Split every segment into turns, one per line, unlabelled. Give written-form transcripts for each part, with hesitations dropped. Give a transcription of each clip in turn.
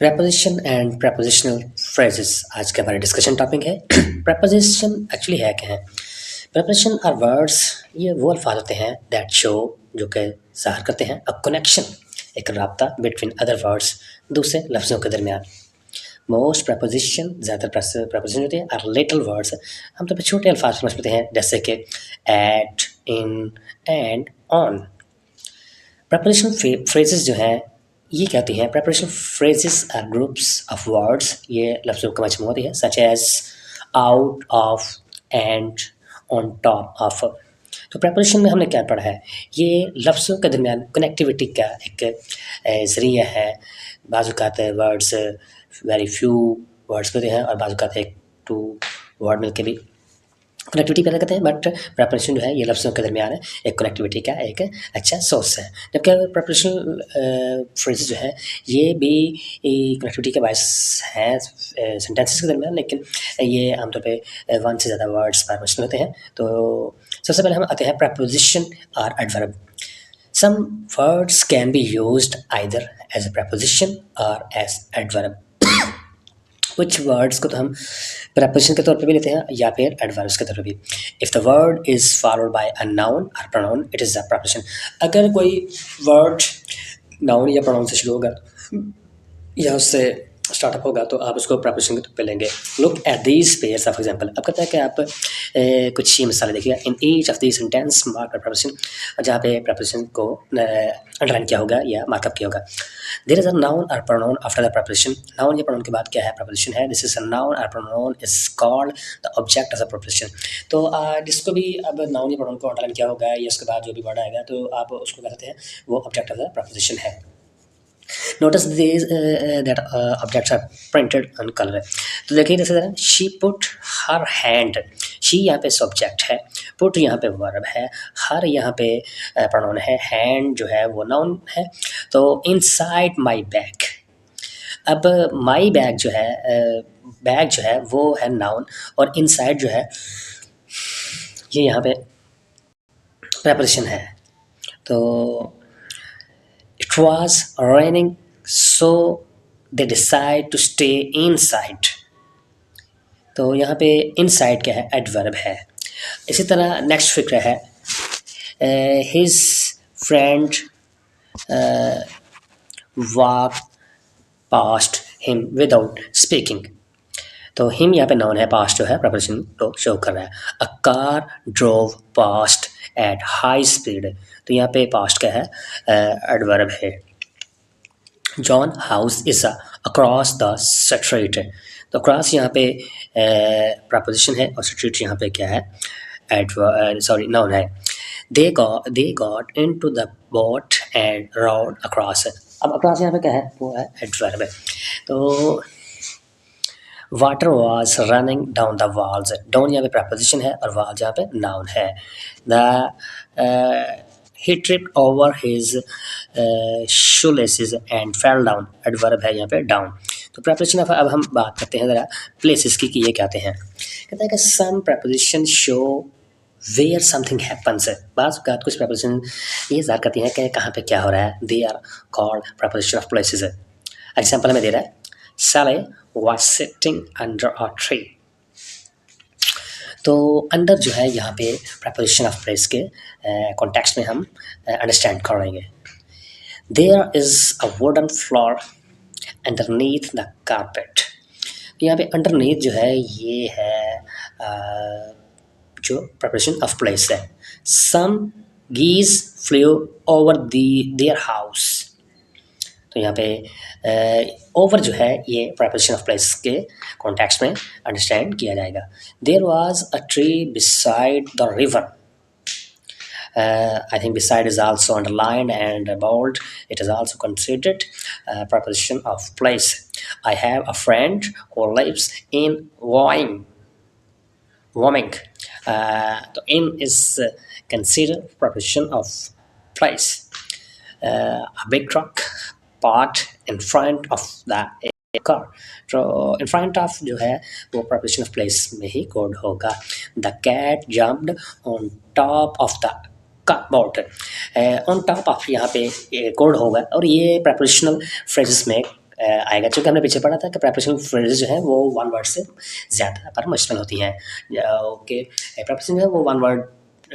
Preposition and prepositional phrases आज का हमारा डिस्कशन टॉपिक है। प्रेपोजिशन एक्चुअली है क्या है? प्रेपोजिशन आर वर्ड्स, ये वो अल्फाज होते हैं दैट शो, जो कि ज़ाहिर करते हैं अ कनेक्शन, एक राब्ता बिटवीन अदर वर्ड्स, दूसरे लफ्ज़ों के दरमियान। मोस्ट प्रेपोजिशन, ज़्यादातर प्रेपोजिशन होते हैं आर लिटिल वर्ड्स, हम तो छोटे अल्फाज समझते हैं जैसे कि at, in, and, on. Preposition phrases जो हैं ये क्या होती हैं? Preposition phrases are groups of words, ये लफ्ज़ों का मजमू होती है, such as out of, and, on top of. तो प्रेपोजिशन में हमने क्या पढ़ा है? ये लफ्ज़ों के दरमियान कनेक्टिविटी का एक ज़रिया है। बाज़ औक़ात वर्ड्स वेरी फ्यू वर्ड्स होते हैं और बाज़ औक़ात एक टू वर्ड मिलके भी कनेक्टिविटी पैदा करते हैं, बट प्रेपोजिशन जो है ये लफ्ज़ों के दरमियान एक कनेक्टिविटी का एक अच्छा सोर्स है। जबकि प्रेपोजिशनल फ्रेजेस जो है ये भी कनेक्टिविटी के बायस हैं सेंटेंसेस के दरमियान, लेकिन ये आमतौर पे वन से ज़्यादा वर्ड्स पर मुश्तमिल होते हैं। तो सबसे पहले हम आते हैं प्रेपोजिशन और adverb. Some words can be used either as a preposition और एज एडवर्ब। कुछ वर्ड्स को तो हम प्रेपोजिशन के तौर पे भी लेते हैं या फिर एडवर्ब्स के तौर पे भी। If the word is followed by a noun और pronoun, it is a preposition. अगर कोई वर्ड नाउन या प्रोनाउन से शुरू होगा या उससे स्टार्टअप होगा तो आप उसको प्रेपोजिशन के तौर पे लेंगे। Look at these pairs of example. अब कहते हैं कि आप कुछ ये मिसालें देखिए। In each of the sentence mark preposition, जहाँ पे प्रेपोजिशन को अंडरलाइन किया होगा या मार्कअप किया होगा। देयर इज अ नाउन और pronoun after the preposition. Noun या प्रोनाउन के बाद क्या है? प्रेपोजिशन है। दिस इज अ नाउन और pronoun is called the object of the preposition. तो जिसको भी अब नाउन या प्रोनाउन को अंडरलाइन किया होगा या उसके बाद जो भी वर्ड आएगा तो आप उसको कहते हैं वो ऑब्जेक्ट ऑफ द प्रेपोजिशन है। Notice these that objects are printed on colour. तो देखिए जैसे she put her hand, she यहाँ पे सब्जेक्ट है, पुट यहाँ पे वर्ब है, हर यहाँ पे प्रोनाउन है, हैंड जो है वो नाउन है। तो इनसाइड माई बैग, अब माई बैग जो है बैग जो है वो है नाउन और इनसाइड जो है ये यहाँ पे प्रेपोजिशन है। तो it was raining so they decide to stay inside. तो यहाँ पे इनसाइड क्या है? एडवर्ब है। इसी तरह नेक्स्ट फिक्र है his friend walk past him without speaking. तो हिम यहाँ पे नाउन है, पास्ट जो है प्रेपोजिशन को शो कर रहा है। A car drove past at high speed, तो यहाँ पे पास्ट क्या है? एडवर्ब है। John house is across the street, तो अक्रॉस यहाँ पे प्रेपोजिशन है और स्ट्रीट यहाँ पे क्या है? सॉरी नाउन है। They got into the boat and road across, अब अक्रॉस यहाँ पे क्या है? वो है एडवर्ब है। तो water was running down the walls, down यहाँ पे प्रेपोजिशन है और वॉल्स यहाँ पे नाउन है। The he tripped over his shoelaces and fell down, adverb है यहाँ पे डाउन। तो प्रेपोजिशन ऑफ, अब हम बात करते हैं ज़रा प्लेसेस की कि ये कहते हैं। कहते हैं कि some preposition show where something happens है। बाज़ औक़ात कुछ प्रेपोजिशन ये ज़ाहिर करती हैं कि कहाँ पे क्या हो रहा है। They are called preposition of places है। एग्जाम्पल हमें दे रहा है, Sally was sitting under a tree। तो अंडर जो है यहाँ पे प्रेपोजिशन ऑफ प्लेस के कॉन्टेक्स्ट में हम अंडरस्टैंड करेंगे। There is a wooden floor underneath the carpet, तो यहाँ पे अंडरनीथ जो है ये है जो प्रेपोजिशन ऑफ प्लेस है। सम geese flew over their house, तो यहाँ पे ओवर जो है ये प्रेपोजिशन ऑफ प्लेस के कॉन्टेक्स्ट में अंडरस्टैंड किया जाएगा। There was a tree beside the river, I think beside is also underlined and bold. It is also considered preposition of place. I have a friend who lives in Wyoming. So in is considered preposition of place. A big truck parked in front of the car. तो in front of जो है वो preposition of place में ही code होगा। The cat jumped on top of the cupboard. On top of यहाँ पे code होगा और ये prepositional phrases में आएगा, चूँकि हमने पीछे पढ़ा था कि प्रेपोजिशनल फ्रेजेस जो हैं वो वन वर्ड से ज़्यादा पर मुश्तमिल होती हैं। ओके, प्रेपोजिशन है वो वन वर्ड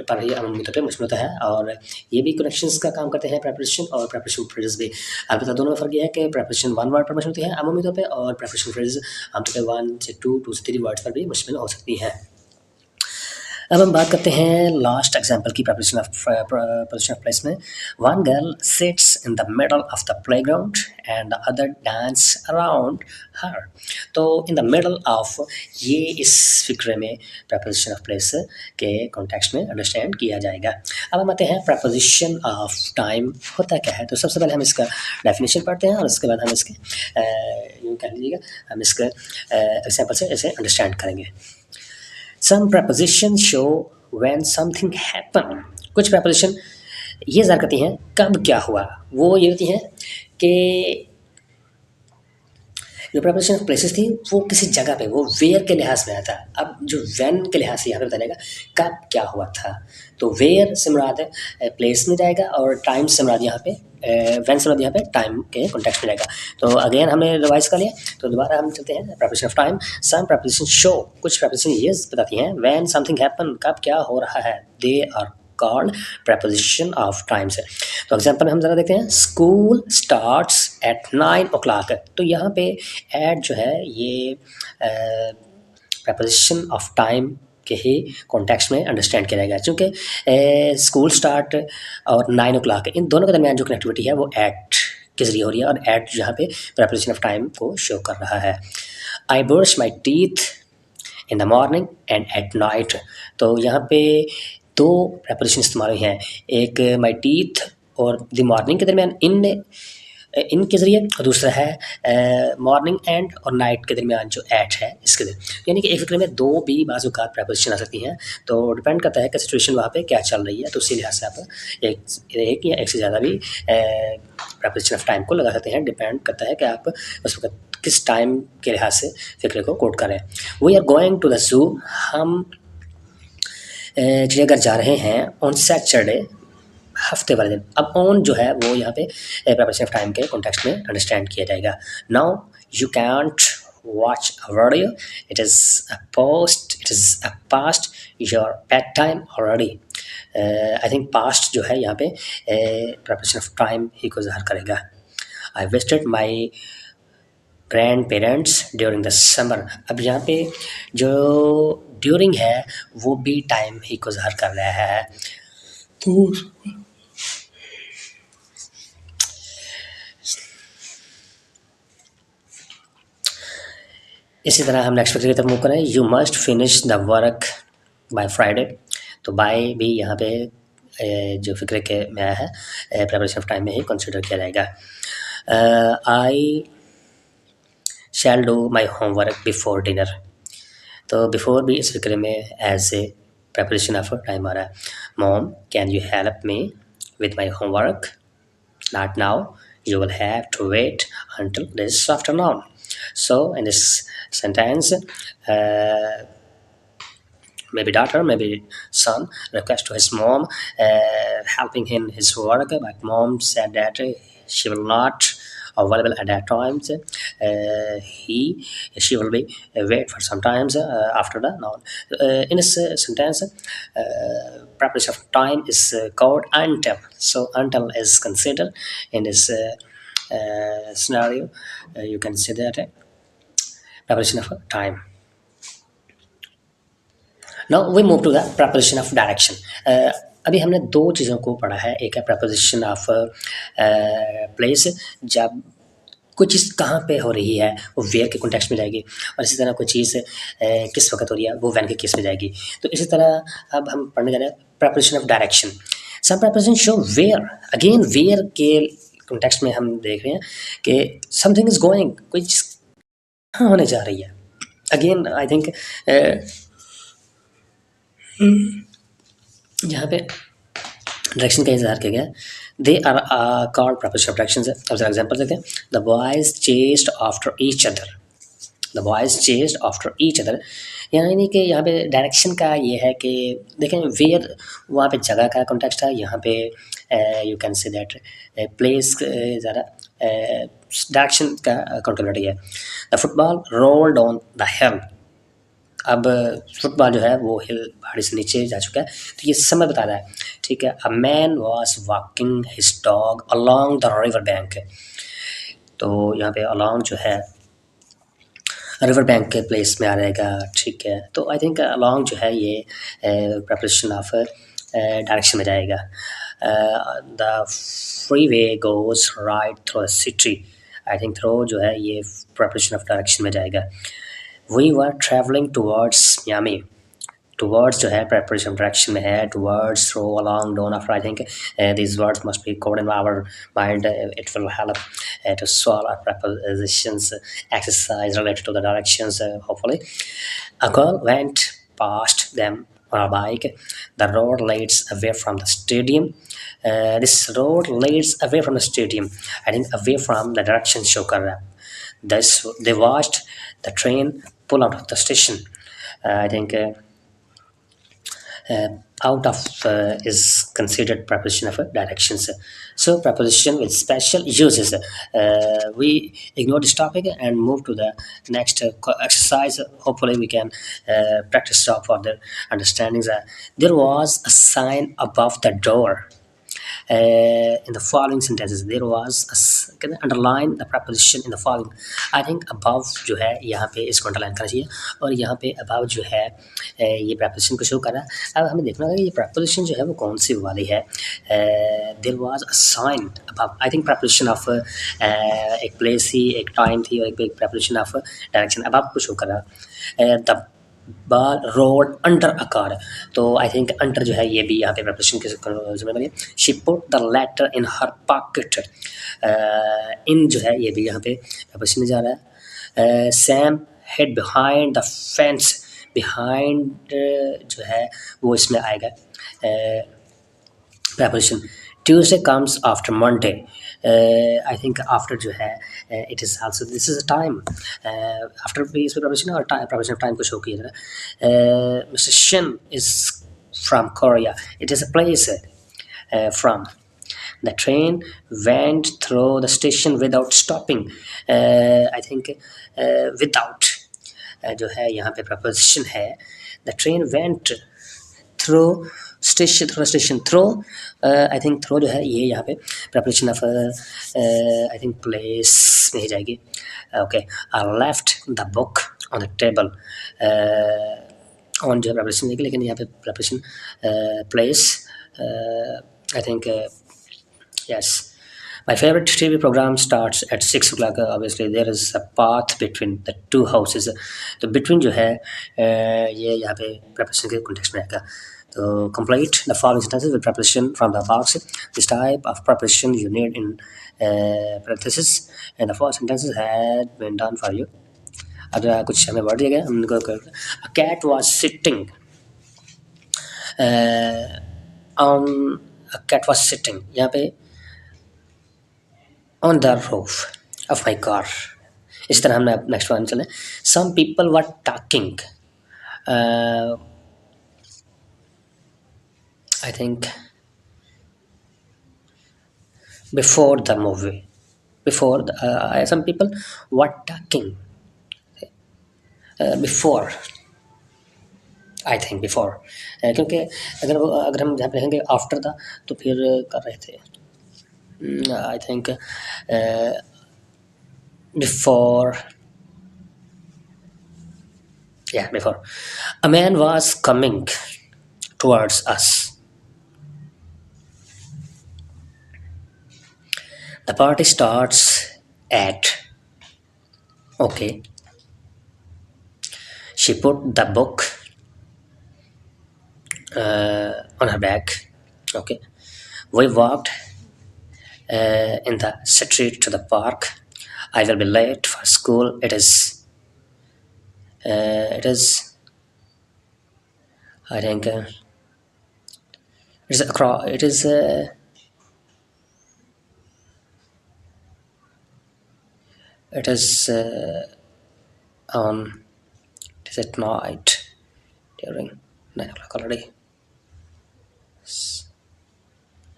पर ही अमूमी तौर पे मुश्तमिल होता है, और ये भी कनेक्शंस का काम करते हैं प्रेपोजिशन और प्रेपोजिशनल फ्रेजेस भी। अलबत्ता दोनों में फ़र्क ये है कि प्रेपोजिशन वन वर्ड पर मुश्तमिल होती है अमूमी तौर पे, और प्रेपोजिशनल फ्रेजेस आमतौर पे 1 से 2 से 3 वर्ड्स पर भी मुश्तमिल हो सकती हैं। अब हम बात करते हैं लास्ट एग्जांपल की प्रेपोजिशन ऑफ प्लेस में। One girl sits in the middle of the playground and the other dance around her. तो इन द मिडल ऑफ, ये इस फिक्रे में प्रेपोजिशन ऑफ प्लेस के कॉन्टेक्स्ट में अंडरस्टैंड किया जाएगा। अब हम आते हैं प्रेपोजिशन ऑफ टाइम होता क्या है। तो सबसे पहले हम इसका डेफिनेशन पढ़ते हैं, और उसके बाद हम इसके यूँ कह लीजिएगा, हम इसके एग्जाम्पल से इसे अंडरस्टैंड करेंगे। Some prepositions show when something happen। कुछ preposition ये ज़ाहिर करती हैं कब क्या हुआ। वो ये होती हैं कि जो preposition of places थी वो किसी जगह पे, वो where के लिहाज में आया था। अब जो when के लिहाज से यहाँ पे बताएगा कब क्या हुआ था। तो where से मुराद है place में जाएगा, और time से मुराद यहाँ पे when से मुराद यहाँ पे time के context में जाएगा। तो अगेन हमने रिवाइज कर लिया, तो दोबारा हम चलते हैं preposition of time। Some prepositions show, कुछ preposition ये बताती हैं when something happen, कब क्या हो रहा है। They are called preposition of time से। तो एग्जाम्पल में हम ज़रा देखते हैं। School starts at 9 o'clock। तो यहाँ पे एट जो है ये preposition ऑफ टाइम के ही कॉन्टेक्स्ट में अंडरस्टैंड किया जाएगा, चूँकि स्कूल स्टार्ट और 9 o'clock इन दोनों के दरमियान जो कनेक्टिविटी है वो एट के ज़रिए हो रही है, और एट यहाँ पे preposition ऑफ टाइम को शो कर रहा है। I brush my teeth in the morning and at night. तो यहाँ पे दो preposition इस्तेमाल हुई हैं, एक माई टीथ और द मॉर्निंग के दरमियान इन के ज़रिए, और दूसरा है मॉर्निंग एंड और नाइट के दरमियान जो एट है इसके ज़रिए। यानी कि एक फिक्रे में दो भी बाज़ औक़ात preposition आ सकती हैं, तो डिपेंड करता है कि सिचुएशन वहाँ पे क्या चल रही है। तो उसी लिहाज से आप एक या एक से ज़्यादा भी preposition ऑफ टाइम को लगा सकते हैं। डिपेंड करता है कि आप उस वक्त किस टाइम के लिहाज से फिक्रे को कोट करें। We are going to the zoo, हम चिड़ियाघर जा रहे हैं ऑन सैटरडे, हफ्ते वाले दिन। अब ऑन जो है वो यहाँ पे preposition ऑफ टाइम के कॉन्टेक्स्ट में अंडरस्टैंड किया जाएगा। Now you can't watch a video, it is a past your bed time already. I think past जो है यहाँ पे preposition ऑफ टाइम ही को ज़ाहिर करेगा। I visited my grand parents during the summer. अब यहाँ पे जो ड्यूरिंग है वो भी टाइम ही को ज़ाहिर कर रहा है। तो इसी तरह हम नेक्स्ट फिक्र की तरफ मूव करें। You must finish the work by Friday. तो बाय भी यहाँ पे जो फिक्रे के में आया है preposition ऑफ टाइम में ही कंसिडर किया जाएगा। I shall do my homework before dinner. तो बिफोर भी इस फिक्रे में as a preposition of time आ रहा है। Mom can you help me with my homework? Not now, you will have to wait until this afternoon. So in this sentence, maybe daughter, maybe son request to his mom helping him his work, but mom said that she will not available at that times. She will be wait for some times after the noun. In this sentence, preposition of time is called until. So until is considered in this scenario. You can see that preposition of time. Now we move to the preposition of direction. अभी हमने दो चीज़ों को पढ़ा है। एक है preposition of place, जब कोई चीज़ कहाँ पे हो रही है वो where के कॉन्टेक्स्ट में जाएगी, और इसी तरह कोई चीज़ किस वक्त हो रही है वो when के केस में जाएगी। तो इसी तरह अब हम पढ़ने जा रहे हैं preposition of direction. Some prepositions show where, again where के कॉन्टेक्स्ट में हम देख रहे हैं कि something is going, कोई चीज़ कहाँ होने जा रही है। Again I think यहाँ पे डायरेक्शन का इज़हार किया गया है। They are called preposition of directions। अब जरा एग्जाम्पल देखते हैं। The boys chased after each other. The boys chased after each other, यानी कि यहाँ पे डायरेक्शन का ये है कि देखें वेयर वहाँ पे जगह का कॉन्टेक्स्ट है, यहाँ पे you can say that place ज़्यादा डायरेक्शन का कंट्रोलिटी है। The football rolled on the हिल। अब फुटबॉल जो है वो हिल पहाड़ी से नीचे जा चुका है, तो ये समय बता रहा है, ठीक है। A man was walking his dog along the river bank. तो यहाँ पे अलॉन्ग जो है रिवर बैंक के प्लेस में आ रहेगा, ठीक है। तो आई थिंक अलॉन्ग जो है ये प्रेपरेशन ऑफ डायरेक्शन में जाएगा। The freeway goes right through city. I think through जो है ये प्रेपरेशन ऑफ डायरेक्शन में जाएगा। We were travelling towards Miami. Towards जो है प्रेपरेशन डायरेक्शन में है, towards through along down after. I think these words must be coded in our mind. It will help to solve our prepositions exercise related to the directions, hopefully. A girl went past them on a bike. The road leads away from the stadium. This road leads away from the stadium. I think away from the direction show कर रहा है। This they watched the train pull out of the station. I think out of is considered preposition of directions. So preposition with special uses. We ignore this topic and move to the next exercise. Hopefully we can practice for the understandings. There was a sign above the door. In the following sentences there was can I underline the preposition in the following. I think above जो है यहाँ पे इसको underline करना चाहिए, और यहाँ पे above जो है ये preposition को शो कर रहा है। अब हमें देखना होगा कि ये preposition जो है वो कौन सी वाली है। there was a sign above। I think preposition of एक place थी, एक time थी, और एक preposition of direction above को शो कर रहा है। the ball rolled under a car। तो आई थिंक अंडर जो है ये भी यहाँ पे preposition की जिम्मेदारी है। She put the letter in her pocket. In जो है ये भी यहाँ पे preposition में जा रहा है। Sam head behind the fence. Behind जो है वो इसमें आएगा preposition। Tuesday comes after Monday। I think after जो है it is also this is a time। after भी इसमें preposition और preposition of time को show किया जा रहा है। Mr. Shin is from Korea। It is a place from। The train went through the station without stopping। I think without जो है यहाँ पे preposition है। The train went through station through। I think through जो है ये यहाँ पे preposition of I think place में ही जाएगी। Okay, I left the book on the table। on जो है preposition देगी, लेकिन यहाँ पे preposition place I think yes। My favorite TV program starts at 6 o'clock। Obviously there is a path between the two houses। तो between जो है ये यहाँ पे preposition के context में आएगा। तो complete the following sentences with preposition from the box। This type of preposition you need in parentheses, and the four sentences had been done for you। अगर कुछ हमें वर्ड दिया गया हम इनको A cat was sitting on a cat was sitting यहाँ पे on the roof of my car। इस तरह हमने नेक्स्ट वन चले। Some people were talking I think before the movie। before the, some people were talking before। I think before, क्योंकि अगर हम जहाँ पे रहेंगे आफ्टर द तो फिर कर रहे थे I think before. Yeah, before। A man was coming towards us। The party starts at। Okay। She put the book on her back। Okay। We walked in the street to the park। I will be late for school। It is I think it is across it is on it is at night during 9 o'clock already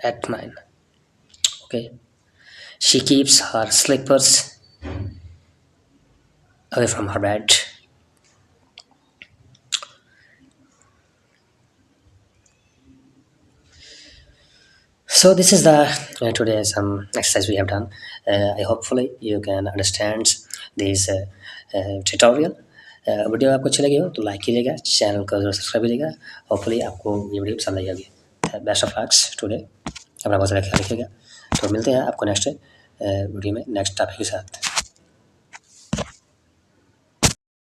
at 9। Okay, She keeps her slippers away from her bed. So this is the today some exercise we have done. I hopefully you can understand this tutorial. Video आपको अच्छी लगी हो तो like कीजिएगा, channel को जरूर subscribe कीजिएगा। Hopefully आपको ये वीडियो पसंद आई होगी। बेस्ट ऑफ लक्स टुडे, अपना बहुत सारा ख्याल रखिएगा। तो मिलते हैं आपको नेक्स्ट वीडियो में नेक्स्ट टॉपिक के साथ।